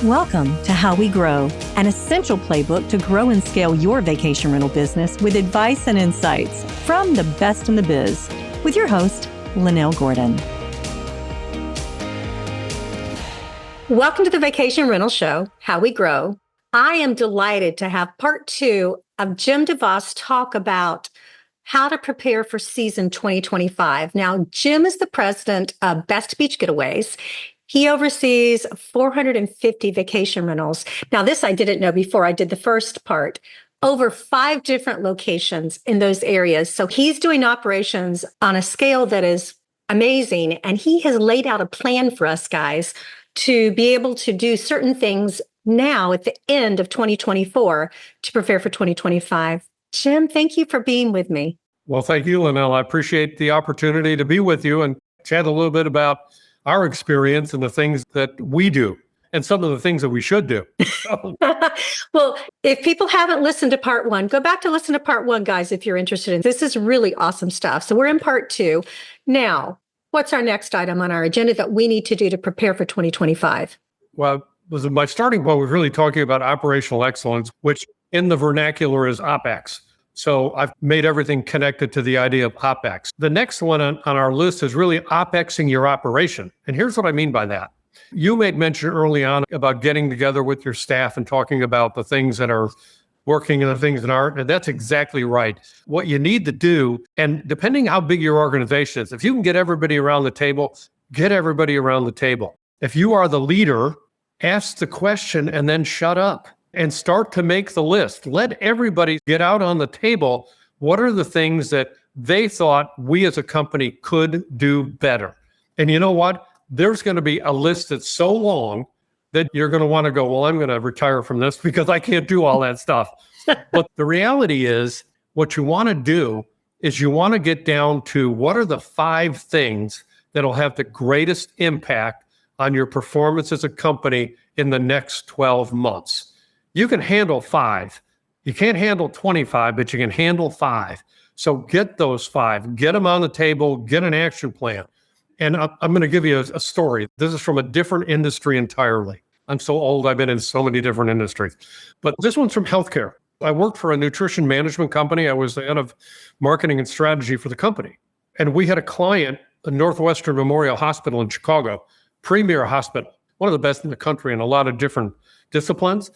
Welcome to How We Grow, an essential playbook to grow and scale your vacation rental business with advice and insights from the best in the biz, with your host, Lynell Gordon. Welcome to the Vacation Rental Show, How We Grow. I am delighted to have part 2 of Jim DeVos talk about how to prepare for season 2025. Now, Jim is the president of Beach Getaways. He oversees 450 vacation rentals. Now, this I didn't know before I did the first part. Over 5 different locations in those areas. So he's doing operations on a scale that is amazing. And he has laid out a plan for us guys to be able to do certain things now at the end of 2024 to prepare for 2025. Jim, thank you for being with me. Well, thank you, Lynell. I appreciate the opportunity to be with you and chat a little bit about our experience and the things that we do and some of the things that we should do. Well, if people haven't listened to part 1, go back to listen to part 1, guys, if you're interested in this. Is really awesome stuff. So we're in part 2. Now, what's our next item on our agenda that we need to do to prepare for 2025? Well, my starting point was really talking about operational excellence, which in the vernacular is OpEx. So I've made everything connected to the idea of OpEx. The next one on our list is really OpExing your operation. And here's what I mean by that. You made mention early on about getting together with your staff and talking about the things that are working and the things that aren't. And that's exactly right. What you need to do, and depending how big your organization is, if you can get everybody around the table, get everybody around the table. If you are the leader, ask the question and then shut up. And start to make the list. Let everybody get out on the table. What are the things that they thought we as a company could do better? And you know what? There's going to be a list that's so long that you're going to want to go, well, I'm going to retire from this because I can't do all that stuff. But the reality is, what you want to do is you want to get down to what are the 5 things that'll have the greatest impact on your performance as a company in the next 12 months. You can handle 5. You can't handle 25, but you can handle 5. So get those 5, get them on the table, get an action plan. And I'm going to give you a story. This is from a different industry entirely. I'm so old, I've been in so many different industries. But this one's from healthcare. I worked for a nutrition management company. I was the head of marketing and strategy for the company. And we had a client, the Northwestern Memorial Hospital in Chicago, premier hospital, one of the best in the country in a lot of different disciplines.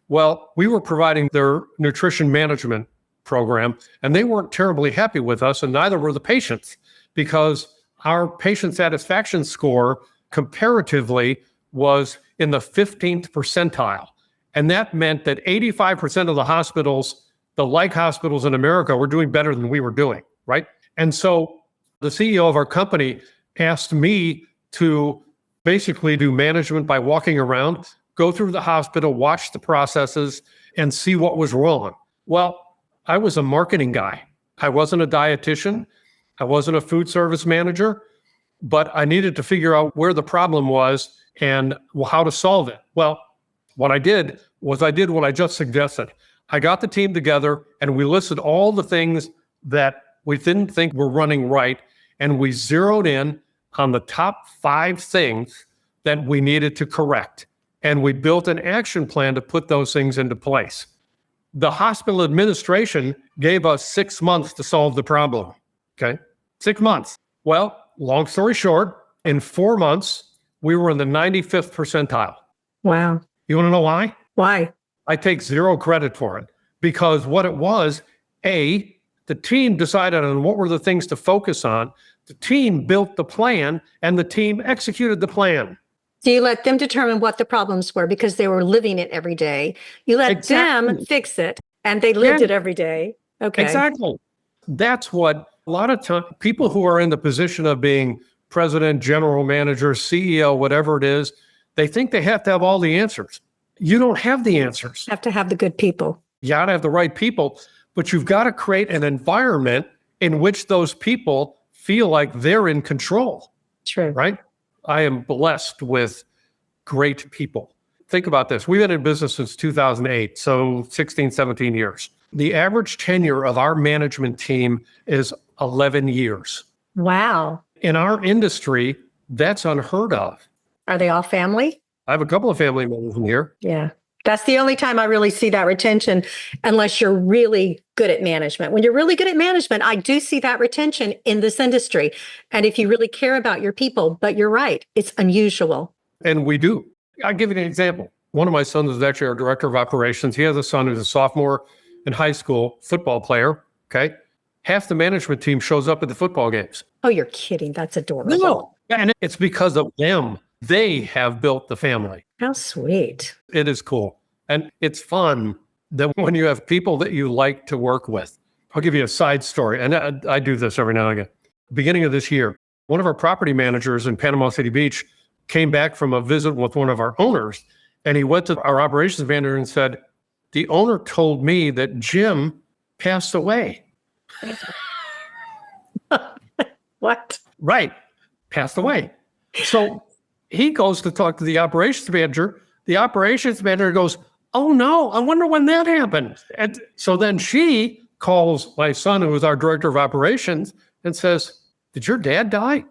Well, we were providing their nutrition management program, and they weren't terribly happy with us, and neither were the patients, because our patient satisfaction score comparatively was in the 15th percentile. And that meant that 85% of the hospitals, the like hospitals in America, were doing better than we were doing, right? And so the CEO of our company asked me to basically do management by walking around, go through the hospital, watch the processes, and see what was wrong. Well, I was a marketing guy. I wasn't a dietitian. I wasn't a food service manager, but I needed to figure out where the problem was and how to solve it. Well, what I did was I did what I just suggested. I got the team together and we listed all the things that we didn't think were running right, and we zeroed in on the top 5 things that we needed to correct. And we built an action plan to put those things into place. The hospital administration gave us 6 months to solve the problem. Okay, 6 months. Well, long story short, in 4 months, we were in the 95th percentile. Wow. You want to know why? Why? I take 0 credit for it, because what it was, the team decided on what were the things to focus on. The team built the plan and the team executed the plan. So you let them determine what the problems were because they were living it every day. You let them fix it, and they lived it every day. Okay. Exactly. That's what a lot of time people who are in the position of being president, general manager, CEO, whatever it is, they think they have to have all the answers. You don't have the answers. You have to have the good people. You got to have the right people, but you've got to create an environment in which those people feel like they're in control. True. Right? I am blessed with great people. Think about this. We've been in business since 2008, so 16, 17 years. The average tenure of our management team is 11 years. Wow. In our industry, that's unheard of. Are they all family? I have a couple of family members in here. Yeah. That's the only time I really see that retention, unless you're really good at management. When you're really good at management, I do see that retention in this industry. And if you really care about your people, but you're right, it's unusual. And we do. I'll give you an example. One of my sons is actually our director of operations. He has a son who's a sophomore in high school, football player. Okay. Half the management team shows up at the football games. Oh, you're kidding. That's adorable. No. And it's because of them. They have built the family. How sweet. It is cool. And it's fun that when you have people that you like to work with. I'll give you a side story. And I do this every now and again. Beginning of this year, one of our property managers in Panama City Beach came back from a visit with one of our owners. And he went to our operations manager and said, the owner told me that Jim passed away. What? Right. Passed away. So he goes to talk to the operations manager. The operations manager goes, oh no, I wonder when that happened. And so then she calls my son, who is our director of operations, and says, did your dad die?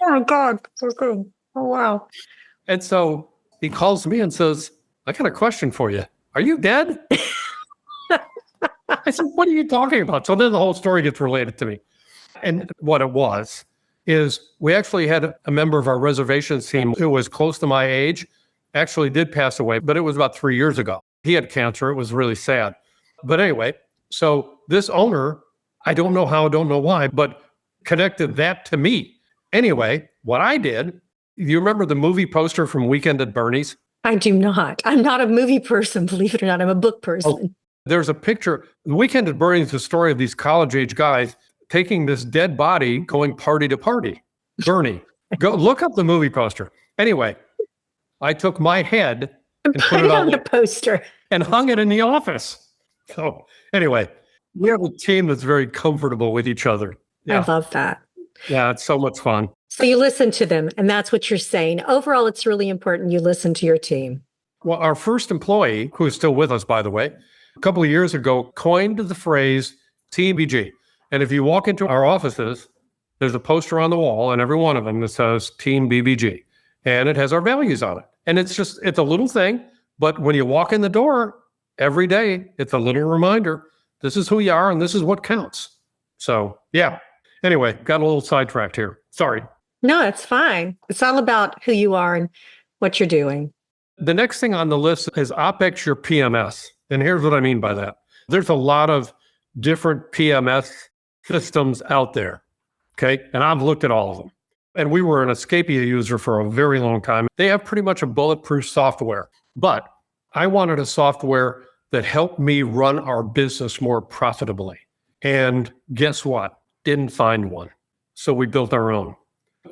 Oh God. Okay. Oh wow. And so he calls me and says, I got a question for you. Are you dead? I said, what are you talking about? So then the whole story gets related to me. And what it was is we actually had a member of our reservations team who was close to my age, actually did pass away, but it was about 3 years ago. He had cancer. It was really sad. But anyway, so this owner, I don't know how, I don't know why, but connected that to me. Anyway, what I did, you remember the movie poster from Weekend at Bernie's? I do not. I'm not a movie person, believe it or not. I'm a book person. Oh, there's a picture. The Weekend at Bernie's is the story of these college-age guys taking this dead body, going party to party. Bernie, go look up the movie poster. Anyway, I took my head and put it on the poster and hung it in the office. So anyway, we have a team that's very comfortable with each other. Yeah. I love that. Yeah, it's so much fun. So you listen to them, and that's what you're saying. Overall, it's really important you listen to your team. Well, our first employee, who is still with us, by the way, a couple of years ago, coined the phrase Team BG. And if you walk into our offices, there's a poster on the wall, and every one of them that says Team BBG. And it has our values on it. And it's a little thing, but when you walk in the door every day, it's a little reminder, this is who you are and this is what counts. So yeah. Anyway, got a little sidetracked here. Sorry. No, it's fine. It's all about who you are and what you're doing. The next thing on the list is OpEx your PMS. And here's what I mean by that. There's a lot of different PMS systems out there. Okay. And I've looked at all of them. And we were an Escapia user for a very long time. They have pretty much a bulletproof software. But I wanted a software that helped me run our business more profitably. And guess what? Didn't find one. So we built our own.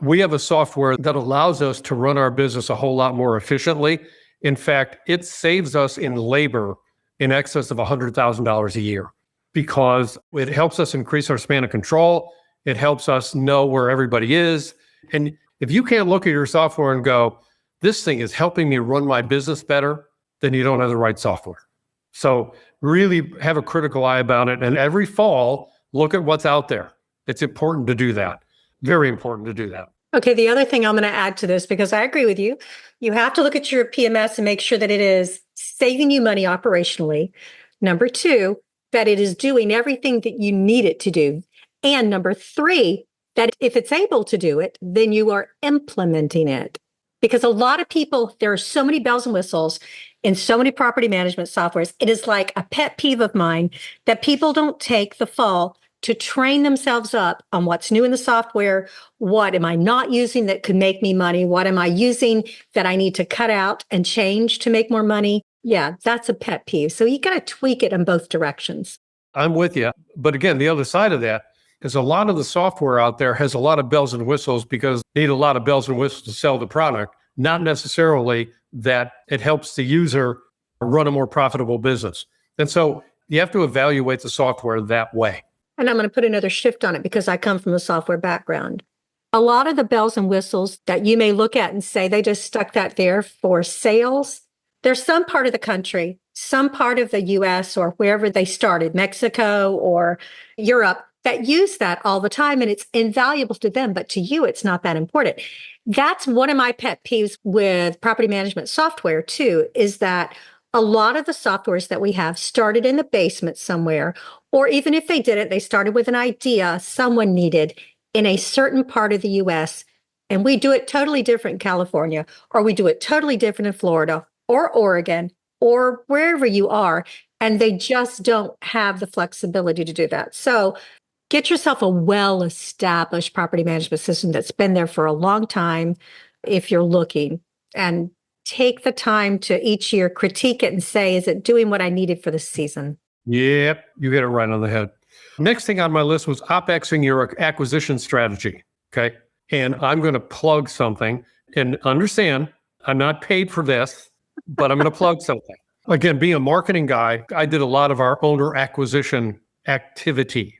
We have a software that allows us to run our business a whole lot more efficiently. In fact, it saves us in labor in excess of $100,000 a year because it helps us increase our span of control. It helps us know where everybody is. And if you can't look at your software and go, this thing is helping me run my business better, then you don't have the right software. So really have a critical eye about it. And every fall, look at what's out there. It's important to do that. Very important to do that. Okay, the other thing I'm going to add to this, because I agree with you, you have to look at your PMS and make sure that it is saving you money operationally. Number two, that it is doing everything that you need it to do. And number three, that if it's able to do it, then you are implementing it. Because a lot of people, there are so many bells and whistles in so many property management softwares. It is like a pet peeve of mine that people don't take the fall to train themselves up on what's new in the software. What am I not using that could make me money? What am I using that I need to cut out and change to make more money? Yeah, that's a pet peeve. So you got to tweak it in both directions. I'm with you. But again, the other side of that is a lot of the software out there has a lot of bells and whistles because they need a lot of bells and whistles to sell the product, not necessarily that it helps the user run a more profitable business. And so you have to evaluate the software that way. And I'm going to put another shift on it because I come from a software background. A lot of the bells and whistles that you may look at and say they just stuck that there for sales, there's some part of the country, some part of the US or wherever they started, Mexico or Europe, that use that all the time and it's invaluable to them, but to you, it's not that important. That's one of my pet peeves with property management software too, is that a lot of the softwares that we have started in the basement somewhere, or even if they did it, they started with an idea someone needed in a certain part of the US, and we do it totally different in California, or we do it totally different in Florida or Oregon or wherever you are, and they just don't have the flexibility to do that. So get yourself a well-established property management system that's been there for a long time if you're looking, and take the time to each year critique it and say, is it doing what I needed for this season? Yep, you hit it right on the head. Next thing on my list was OpExing your acquisition strategy. Okay. And I'm going to plug something, and understand I'm not paid for this, but I'm going to plug something. Again, being a marketing guy, I did a lot of our owner acquisition activity,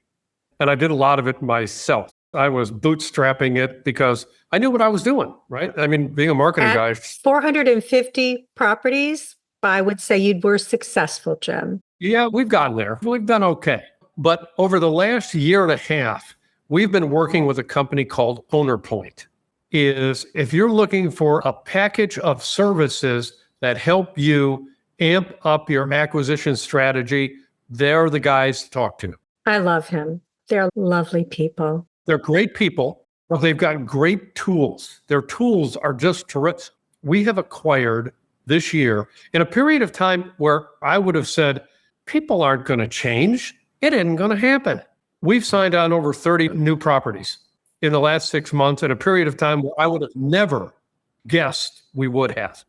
and I did a lot of it myself. I was bootstrapping it because I knew what I was doing, right? I mean, being a marketing guy. 450 properties, I would say you were successful, Jim. Yeah, we've gotten there. We've done okay. But over the last year and a half, we've been working with a company called OwnerPoint. If you're looking for a package of services that help you amp up your acquisition strategy, they're the guys to talk to. I love him. They're lovely people. They're great people, but they've got great tools. Their tools are just terrific. We have acquired this year in a period of time where I would have said, people aren't going to change. It isn't going to happen. We've signed on over 30 new properties in the last 6 months in a period of time where I would have never guessed we would have.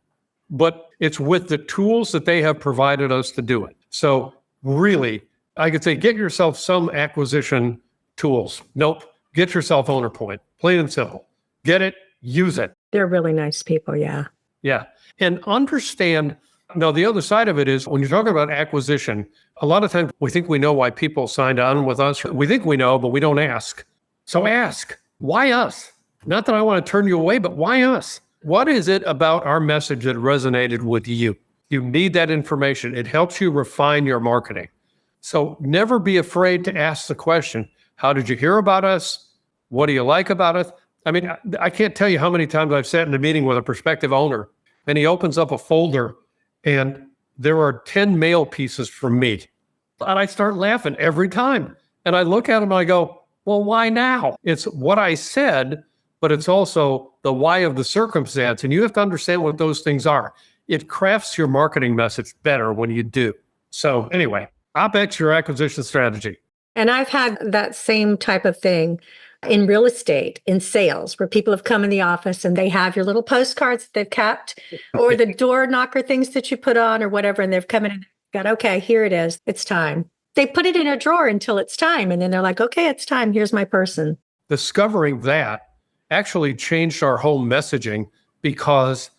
But it's with the tools that they have provided us to do it. So really, I could say, get yourself some acquisition tools. Nope. Get yourself OwnerPoint. Plain and simple. Get it, use it. They're really nice people. Yeah. Yeah. And understand, now the other side of it is when you're talking about acquisition, a lot of times we think we know why people signed on with us. We think we know, but we don't ask. So ask, why us? Not that I want to turn you away, but why us? What is it about our message that resonated with you? You need that information. It helps you refine your marketing. So never be afraid to ask the question, how did you hear about us? What do you like about us? I mean, I can't tell you how many times I've sat in a meeting with a prospective owner, and he opens up a folder and there are 10 mail pieces from me. And I start laughing every time. And I look at him and I go, well, why now? It's what I said, but it's also the why of the circumstance. And you have to understand what those things are. It crafts your marketing message better when you do. So anyway, OpEx your acquisition strategy. And I've had that same type of thing in real estate, in sales, where people have come in the office and they have your little postcards that they've kept, or the door knocker things that you put on or whatever, and they've come in and got, okay, here it is. It's time. They put it in a drawer until it's time. And then they're like, okay, it's time. Here's my person. Discovering that actually changed our whole messaging, because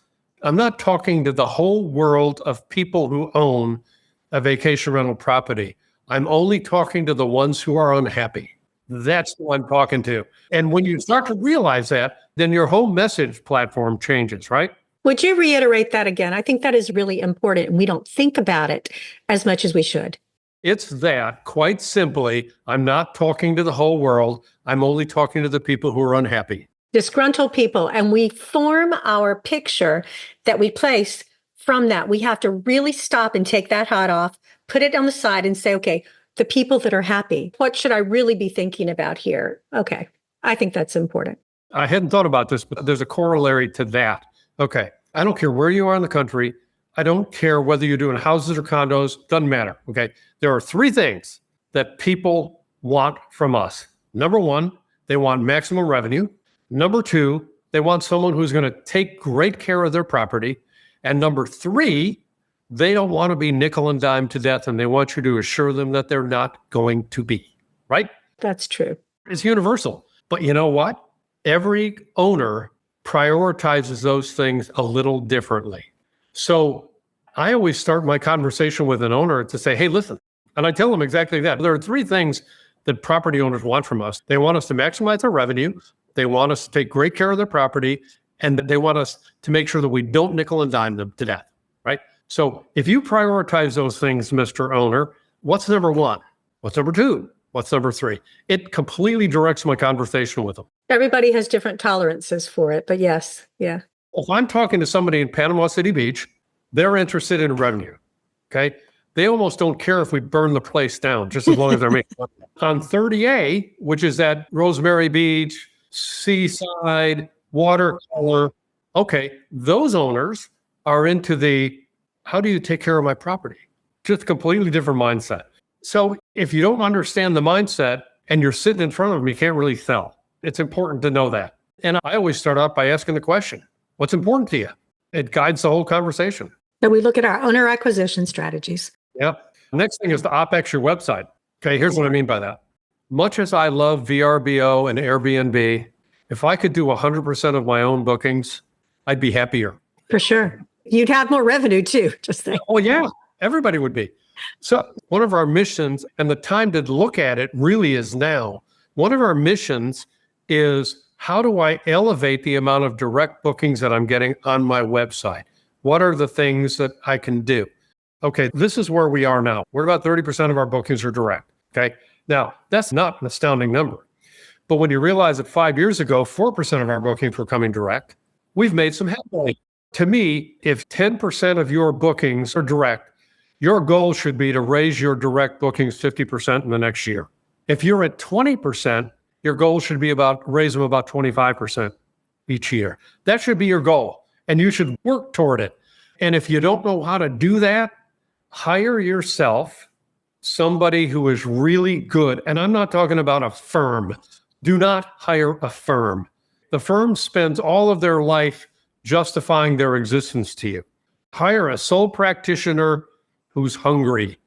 I'm not talking to the whole world of people who own a vacation rental property. I'm only talking to the ones who are unhappy. That's who I'm talking to. And when you start to realize that, then your whole message platform changes, right? Would you reiterate that again? I think that is really important, and we don't think about it as much as we should. It's that, quite simply, I'm not talking to the whole world. I'm only talking to the people who are unhappy. Disgruntled people. And we form our picture that we place from that. We have to really stop and take that hat off, put it on the side and say, okay, the people that are happy, what should I really be thinking about here? Okay. I think that's important. I hadn't thought about this, but there's a corollary to that. Okay. I don't care where you are in the country. I don't care whether you're doing houses or condos. Doesn't matter. Okay. There are 3 things that people want from us. Number 1, they want maximum revenue. Number 2, they want someone who's going to take great care of their property. And number 3, they don't want to be nickel and dime to death, and they want you to assure them that they're not going to be, right? That's true. It's universal. But you know what? Every owner prioritizes those things a little differently. So I always start my conversation with an owner to say, hey, listen, and I tell them exactly that. There are 3 things that property owners want from us. They want us to maximize their revenue. They want us to take great care of their property, and they want us to make sure that we don't nickel and dime them to death, right? So if you prioritize those things, Mr. Owner, what's number 1? What's number 2? What's number three? It completely directs my conversation with them. Everybody has different tolerances for it, but yes. Yeah. If I'm talking to somebody in Panama City Beach, they're interested in revenue. Okay. They almost don't care if we burn the place down, just as long as they're making money. On 30A, which is at Rosemary Beach, Seaside, Watercolor. Okay. Those owners are into the, how do you take care of my property? Just a completely different mindset. So if you don't understand the mindset and you're sitting in front of them, you can't really sell. It's important to know that. And I always start out by asking the question, what's important to you? It guides the whole conversation. So we look at our owner acquisition strategies. Yeah. Next thing is to OpEx your website. Okay, here's what I mean by that. Much as I love VRBO and Airbnb, if I could do 100% of my own bookings, I'd be happier. For sure. You'd have more revenue too, just think. Oh, yeah. Everybody would be. So one of our missions, and the time to look at it really is now, one of our missions is how do I elevate the amount of direct bookings that I'm getting on my website? What are the things that I can do? Okay, this is where we are now. We're about 30% of our bookings are direct. Okay. Now, that's not an astounding number. But when you realize that 5 years ago, 4% of our bookings were coming direct, we've made some headway. To me, if 10% of your bookings are direct, your goal should be to raise your direct bookings 50% in the next year. If you're at 20%, your goal should be about raise them about 25% each year. That should be your goal, and you should work toward it. And if you don't know how to do that, hire yourself somebody who is really good. And I'm not talking about a firm. Do not hire a firm. The firm spends all of their life justifying their existence to you. Hire a sole practitioner who's hungry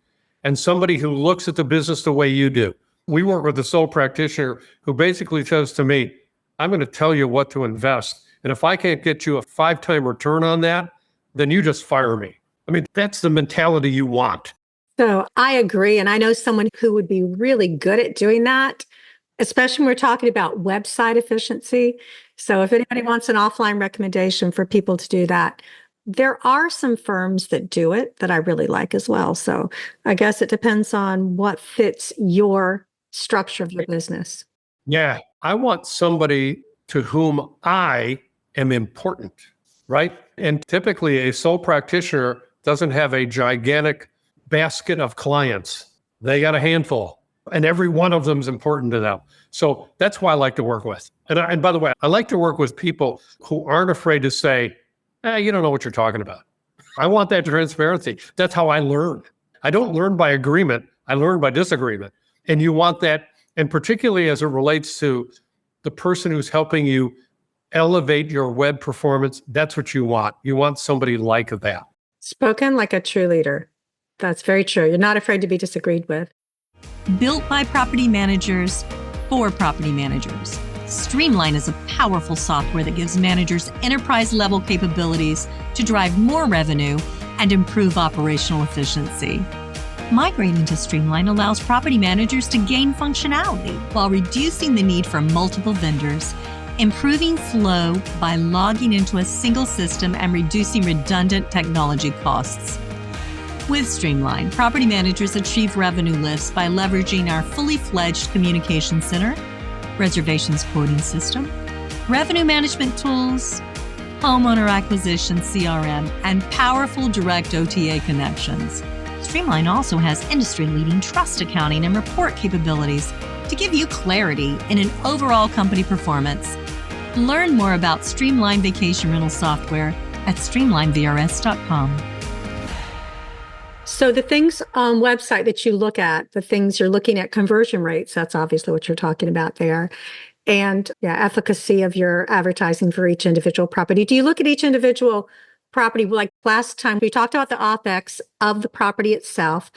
and somebody who looks at the business the way you do. We work with a sole practitioner who basically says to me, I'm going to tell you what to invest. And if I can't get you a 5-time return on that, then you just fire me. I mean, that's the mentality you want. So I agree. And I know someone who would be really good at doing that, especially when we're talking about website efficiency. So if anybody wants an offline recommendation for people to do that, there are some firms that do it that I really like as well. So I guess it depends on what fits your structure of your business. Yeah. I want somebody to whom I am important, right? And typically a sole practitioner doesn't have a gigantic basket of clients. They got a handful, and every one of them is important to them. So that's why I like to work with. And by the way, I like to work with people who aren't afraid to say, you don't know what you're talking about. I want that transparency. That's how I learn. I don't learn by agreement. I learn by disagreement. And you want that, and particularly as it relates to the person who's helping you elevate your web performance, that's what you want. You want somebody like that. Spoken like a true leader. That's very true. You're not afraid to be disagreed with. Built by property managers for property managers. Streamline is a powerful software that gives managers enterprise-level capabilities to drive more revenue and improve operational efficiency. Migrating to Streamline allows property managers to gain functionality while reducing the need for multiple vendors, improving flow by logging into a single system and reducing redundant technology costs. With Streamline, property managers achieve revenue lifts by leveraging our fully fledged communication center, reservations quoting system, revenue management tools, homeowner acquisition CRM, and powerful direct OTA connections. Streamline also has industry-leading trust accounting and report capabilities to give you clarity in an overall company performance. Learn more about Streamline Vacation Rental Software at streamlinevrs.com. So the things on website that you look at, the things you're looking at, conversion rates, that's obviously what you're talking about there. And efficacy of your advertising for each individual property. Do you look at each individual property? Like last time we talked about the OpEx of the property itself.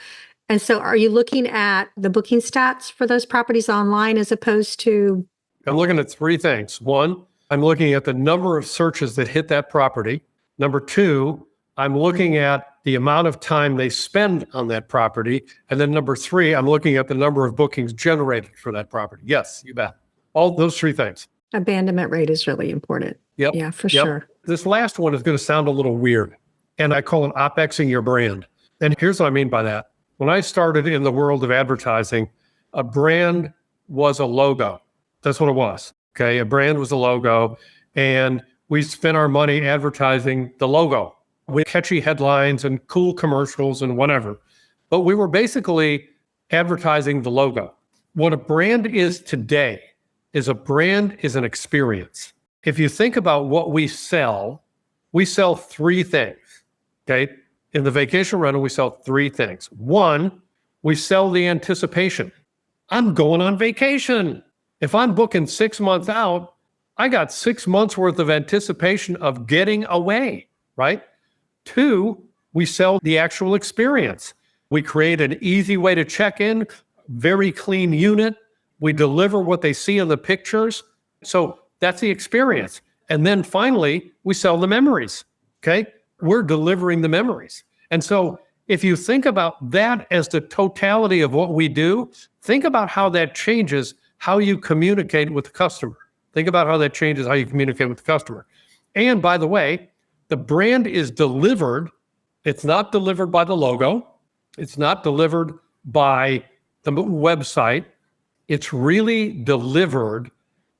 And so are you looking at the booking stats for those properties online as opposed to? I'm looking at three things. One, I'm looking at the number of searches that hit that property. Number two, I'm looking at the amount of time they spend on that property. And then number three, I'm looking at the number of bookings generated for that property. Yes, you bet. All those three things. Abandonment rate is really important. Yep. Yeah, for sure. This last one is going to sound a little weird, and I call it OpExing your brand. And here's what I mean by that. When I started in the world of advertising, A brand was a logo. That's what it was. Okay. A brand was a logo. And we spent our money advertising the logo with catchy headlines and cool commercials and whatever. But we were basically advertising the logo. What a brand is today is a brand is an experience. If you think about what we sell three things. Okay. In the vacation rental, we sell three things. One, we sell the anticipation. I'm going on vacation. If I'm booking 6 months out, I got 6 months worth of anticipation of getting away, right? Two, we sell the actual experience. We create an easy way to check in, very clean unit. We deliver what they see in the pictures. So that's the experience. And then finally, we sell the memories, okay? We're delivering the memories. And so if you think about that as the totality of what we do, think about how that changes how you communicate with the customer. Think about how that changes how you communicate with the customer. And by the way, the brand is delivered. It's not delivered by the logo. It's not delivered by the website. It's really delivered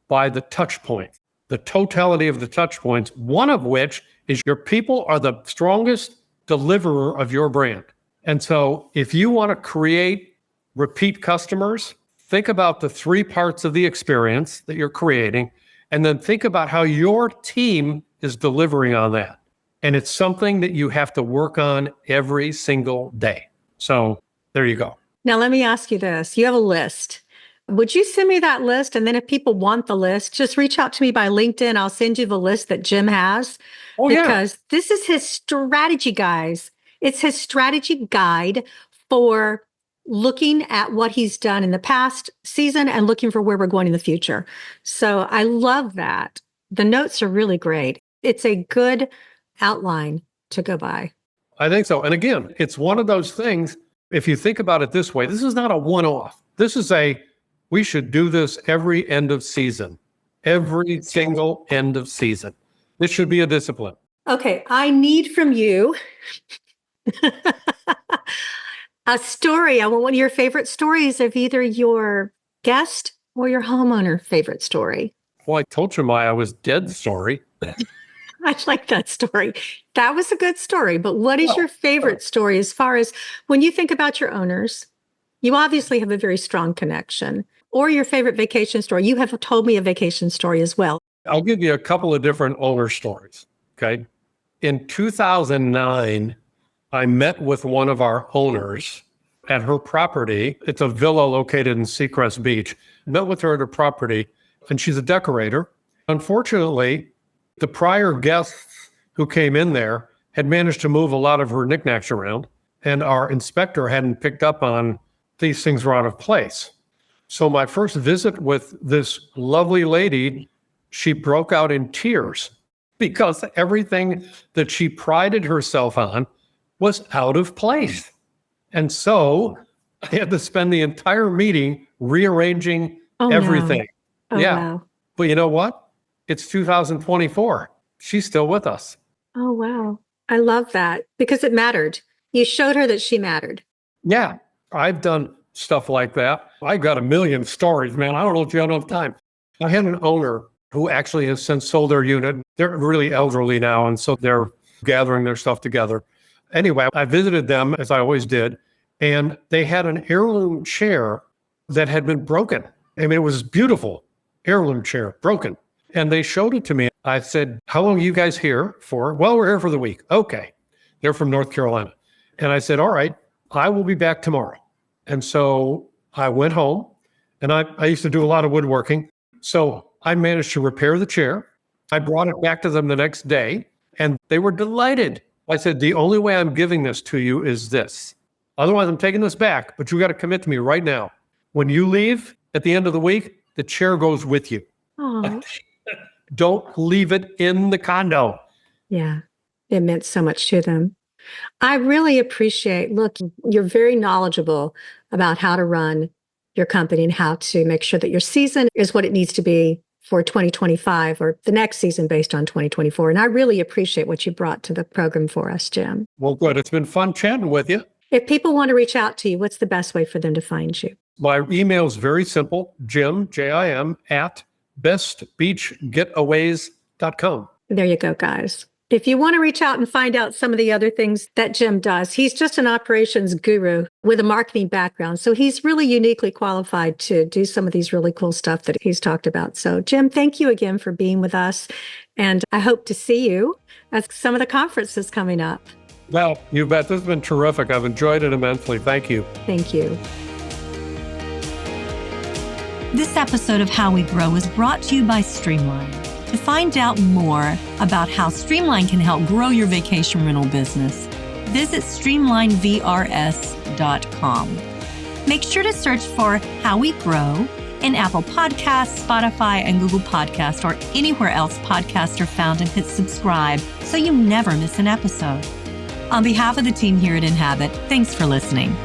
by the touch point, the totality of the touch points, one of which is your people are the strongest deliverer of your brand. And so if you want to create repeat customers, think about the three parts of the experience that you're creating, and then think about how your team is delivering on that. And it's something that you have to work on every single day. So there you go. Now, let me ask you this. You have a list. Would you send me that list? And then if people want the list, just reach out to me by LinkedIn. I'll send you the list that Jim has. Because this is his strategy, guys. It's his strategy guide for looking at what he's done in the past season and looking for where we're going in the future. So I love that. The notes are really great. It's a good outline to go by. I think so. And again, it's one of those things, if you think about it this way, this is not a one-off. This is we should do this every end of season, every single end of season. This should be a discipline. Okay, I need from you a story. I want one of your favorite stories of either your guest or your homeowner favorite story. Well, I told you I was dead story. I like that story. That was a good story. But what is your favorite story as far as when you think about your owners? You obviously have a very strong connection. Or your favorite vacation story. You have told me a vacation story as well. I'll give you a couple of different owner stories. Okay. In 2009, I met with one of our owners at her property. It's a villa located in Seacrest Beach. Met with her at her property, and she's a decorator. Unfortunately, the prior guests who came in there had managed to move a lot of her knickknacks around, and our inspector hadn't picked up on these things were out of place. So my first visit with this lovely lady, she broke out in tears because everything that she prided herself on was out of place. And so I had to spend the entire meeting rearranging everything. No. Oh, yeah. Wow. But you know what? It's 2024. She's still with us. Oh, wow. I love that because it mattered. You showed her that she mattered. Yeah. I've done stuff like that. I got a million stories, man. I don't know if you have enough time. I had an owner who actually has since sold their unit. They're really elderly now, and so they're gathering their stuff together. Anyway, I visited them, as I always did, and they had an heirloom chair that had been broken. I mean, it was beautiful. Heirloom chair, broken. And they showed it to me. I said, how long are you guys here for? Well, we're here for the week. Okay. They're from North Carolina. And I said, all right, I will be back tomorrow. And so I went home, and I used to do a lot of woodworking. So I managed to repair the chair. I brought it back to them the next day, and they were delighted. I said, the only way I'm giving this to you is this. Otherwise, I'm taking this back, but you got to commit to me right now. When you leave at the end of the week, the chair goes with you. Oh, Don't leave it in the condo. yeah. It meant so much to them. I really appreciate, look, you're very knowledgeable about how to run your company and how to make sure that your season is what it needs to be for 2025 or the next season based on 2024. And I really appreciate what you brought to the program for us, Jim. Well, good. It's been fun chatting with you. If people want to reach out to you, what's the best way for them to find you? My email is very simple, Jim, Jim, at bestbeachgetaways.com. There you go, guys. If you want to reach out and find out some of the other things that Jim does, he's just an operations guru with a marketing background. So he's really uniquely qualified to do some of these really cool stuff that he's talked about. So Jim, thank you again for being with us. And I hope to see you at some of the conferences coming up. Well, you bet. This has been terrific. I've enjoyed it immensely. Thank you. Thank you. This episode of How We Grow is brought to you by Streamline. To find out more about how Streamline can help grow your vacation rental business, visit streamlinevrs.com. Make sure to search for How We Grow in Apple Podcasts, Spotify, and Google Podcasts, or anywhere else podcasts are found, and hit subscribe so you never miss an episode. On behalf of the team here at Inhabit, thanks for listening.